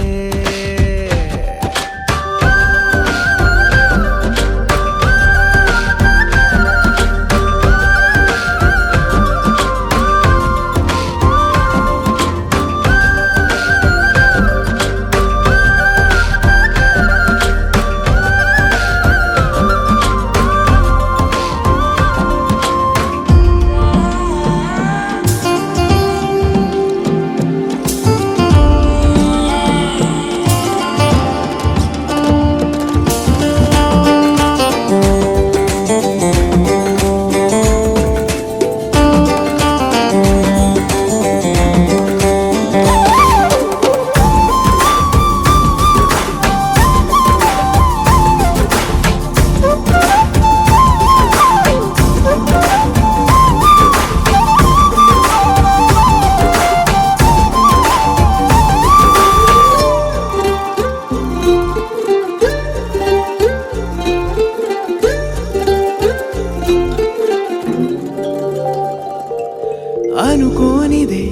అనుకోనిదే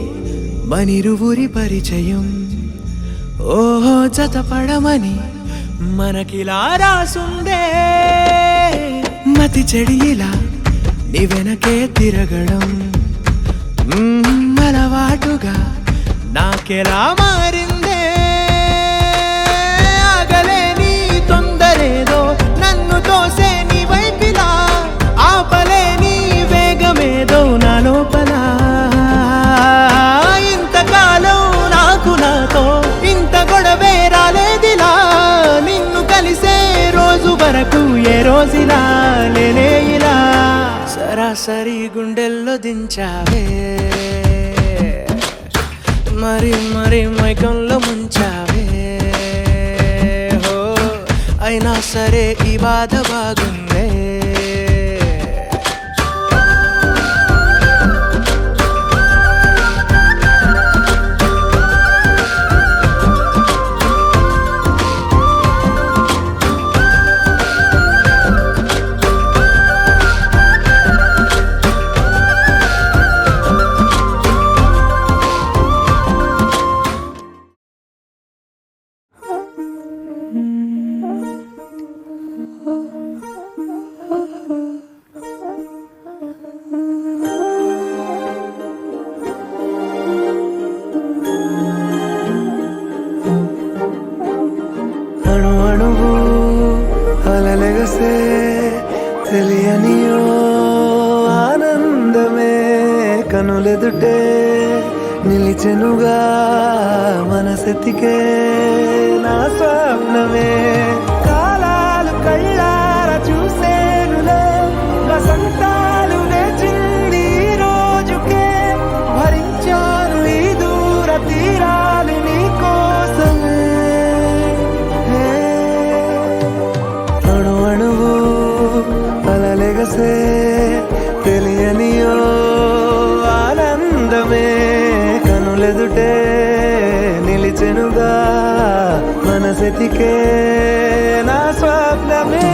మనిరువురి పరిచయం ఓహో జతపడమని మనకిలా రాసుందే మతి చెడిలా నీ వెనకే తిరగడం అలవాటుగా నాకెలా మారిందే ఆగలేని తొందరేదో నన్ను తోసే నీ వైపిలా ఆపలేని వేగమేదో నా లోపల ఇంతకాలం నాకు నాతో ఇంత గొడవే రాలేదిలా నిన్ను కలిసే రోజు వరకు ఏ రోజులా లేనే ఇలా సరాసరి గుండెల్లో దించావే మరి మరి మైకంలో ముంచావే హో అయినా సరే ఈ బాధ బాగుందే కనులెదుటే నిలిచెనుగా మనసెతికే నా స్వప్నమే కాలాలు కళ్ళార చూసేనులే వసంతాలు వేచింది ఈ రోజుకే భరించాను ఈ దూర తీరాలు నీ కోసమే అణు అణువు అలలెగసే తెలియనియో ఆనందమే కనులెదుటే నిలిచెనుగా మనసెతికే నా స్వప్నమే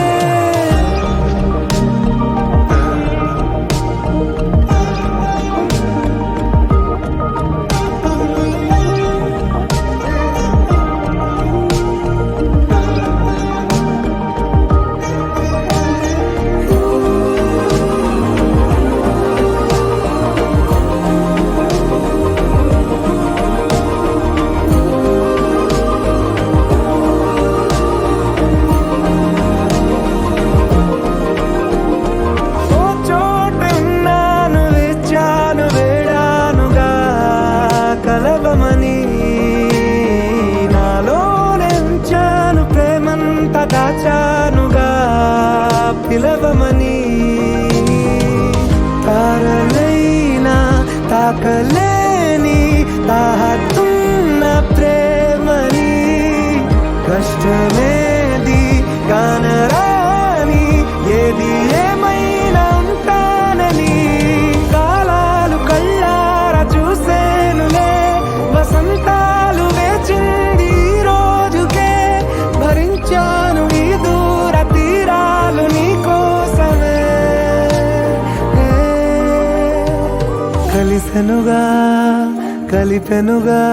దాచానుగా పిలవమని తారలైనా తాకలేని తాహతున్న ప్రేమని కష్టమేది కానరాని ఏది ఏమైనా ఉంటానని కాలాలు కళ్ళార చూసేనులే వసంతాలు వేచింది ఈ రోజుకే భరించాను ఈ దూర తీరాలు నీ కోసమే కలిసెనుగా కలిపెనుగా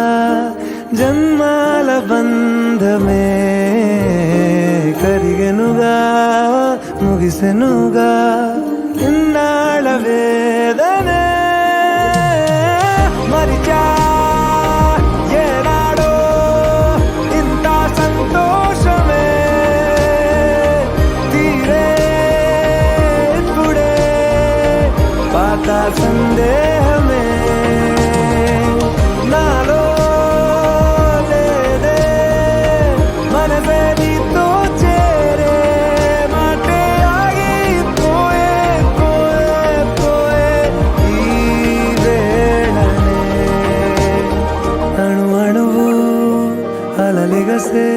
జన్మాల బంధమే కరిగెనుగా ముగిసెనుగా ఇన్నాళ్ళ వేదనే మరిచా ఏనాడో ఇంత సంతోషమే తీరే ఇప్పుడే పాత సందేహమే నాలో లేదే మనసే నీతో చేరే మాటే ఆగిపోయే పోయే పోయే ఈ వేళనే అణు అణువు అలలిగసే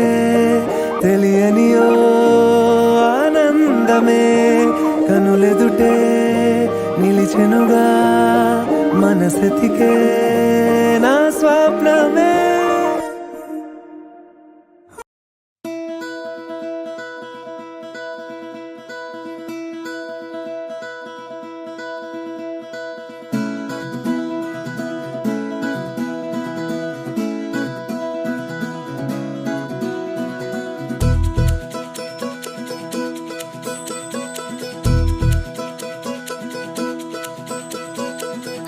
తెలియనియో ఆనందమే కనులెదుటే నిలిచెనుగా మనసెతికే నా స్వప్నమే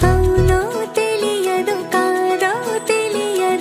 అవునో తెలియదు కాదో తెలియదు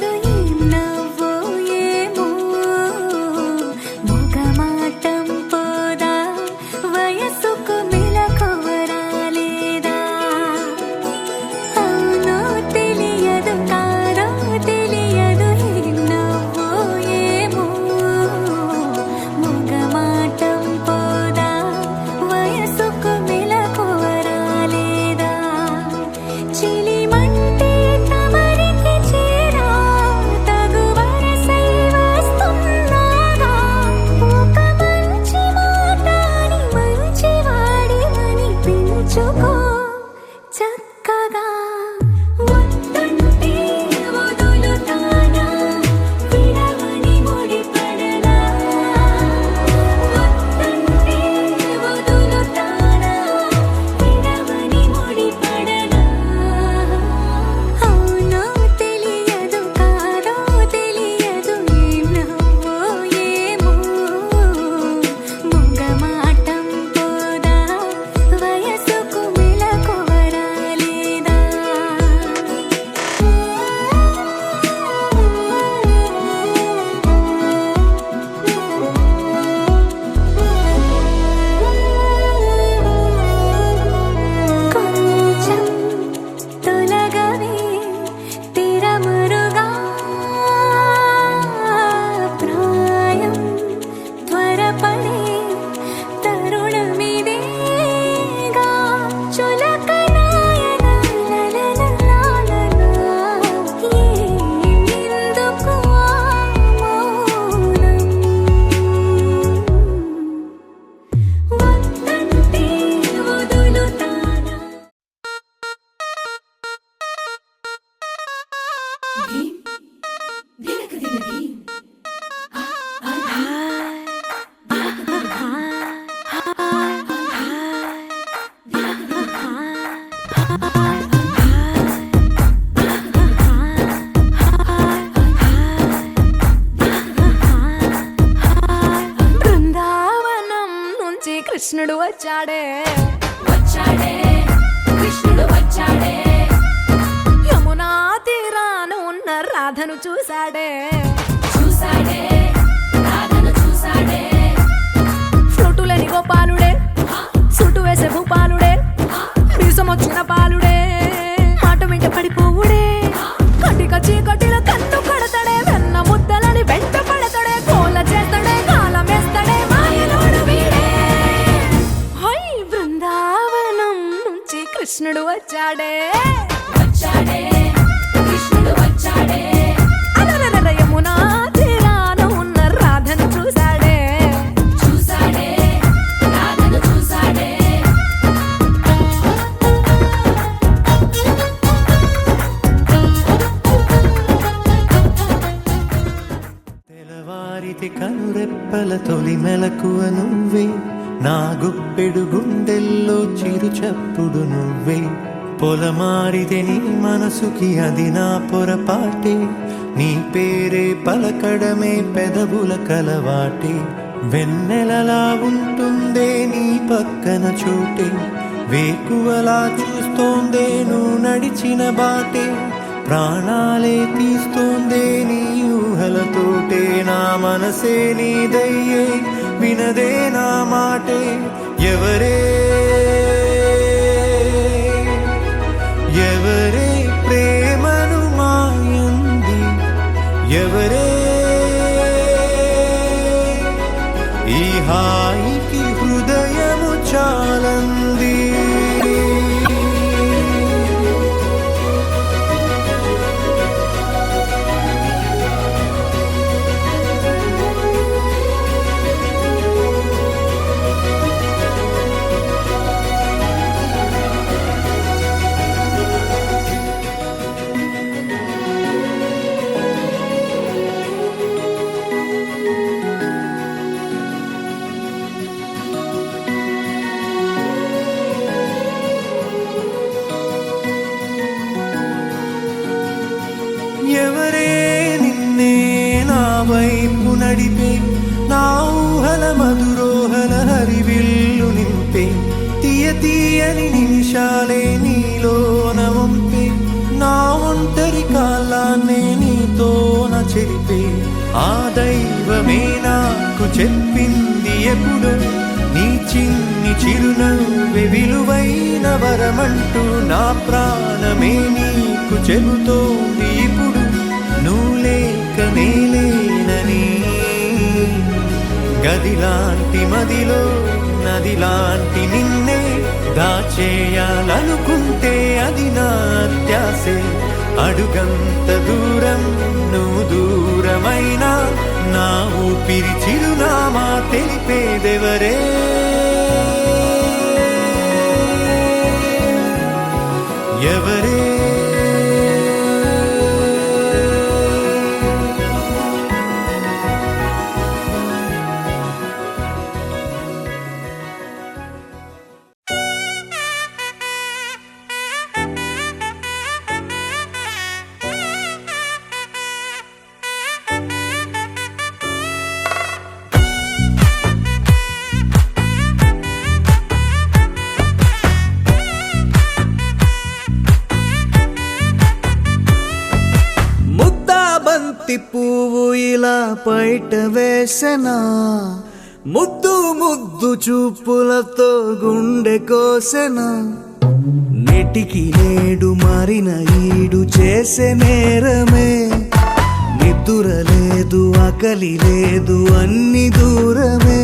బృందావనం నుంచి కృష్ణుడు వచ్చాడే వచ్చాడే కృష్ణుడు వచ్చాడే యమునా తీరాన ఉన్న రాధను చూశాడే చూశాడే రాధను చూశాడే ఫ్లూటులని గోపాలుడే సుటు వేసే భూపాలుడే మీసమొచ్చిన పాలుడే మాట వెంట పడిపోవుడే కటిక చీకటిలో కన్ను కడతాడే వెన్న ముద్దలని వెంట పడతాడే కోల చేస్తాడే కాలమేస్తాడే మాయలోడు వీడే హై బృందావనం నుంచి కృష్ణుడు వచ్చాడే వచ్చాడే కృష్ణుడు వచ్చాడే అలరర యమునా తీరాన ఉన్న రాధను చూశాడే చూశాడే రాధను చూశాడే తెలవారితి కనురెప్పల తొలి మెలకువ నువ్వే, నా గుప్పెడు గుండెల్లో చిరు చప్పుడు నువ్వే. పొలమారితే నీ మనసుకి అది నా పొరపాటే, నీ పేరే పలకడమే పెదవుల కలవాటే. వెన్నెలలా ఉంటుందే నీ పక్కన చోటే, వేకువలా చూస్తోందే నువ్వు నడిచిన బాటే. ప్రాణాలే తీస్తోందే నీ ఊహలతోటే, నా మనసే నీదయ్యే వినదే నా మాటే. ఎవరే ప్రేమను మాయంది, ఎవరే ఈ హాయికి హృదయము చాలంది. ఎవరే నిన్నే నా వైపు నడిపే, నా ఊహల మధురోహల హరివిల్లు నింపే. తీయని నిమిషాలే నీలోన వంపే, నా ఒంటరి కాలాన్నే నీతోన చెరిపే. ఆ దైవమే నాకు చెప్పింది ఎప్పుడు, నీ చిన్ని చిరునవ్వే విలువైన వరమంటూ. నా ప్రాణమే నీకు చెబుతోంది ఇప్పుడు, నువ్వు లేక నేలేనని. గదిలాంటి మదిలో నదిలాంటి నిన్నే దాచేయాలనుకుంటే అది నా అత్యాసే. అడుగంత దూరం నువ్వు దూరమైనా, నా ఊపిరి చిరునామా తెలిపేదెవరే. ఎవరే పువ్వు ఇలా బయట వేసెనా, ముద్దు ముద్దు చూపులతో గుండె కోసెనా. నెటికి నేడు మారిన ఈడు చేసే నేరమే, నిద్ర లేదు ఆకలి లేదు అన్ని దూరమే.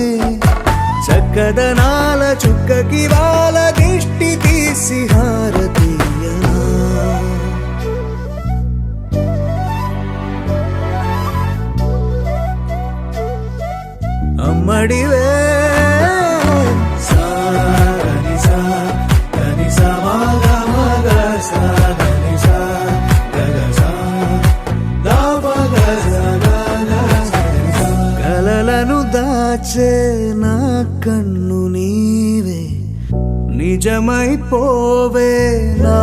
చక్కదనాల చుక్కకి వాళ్ళ దిష్టి తీసి హారతీయనా. అమ్మడివే కలలను దాచే నా కన్ను నీవే నిజమైపోవే నా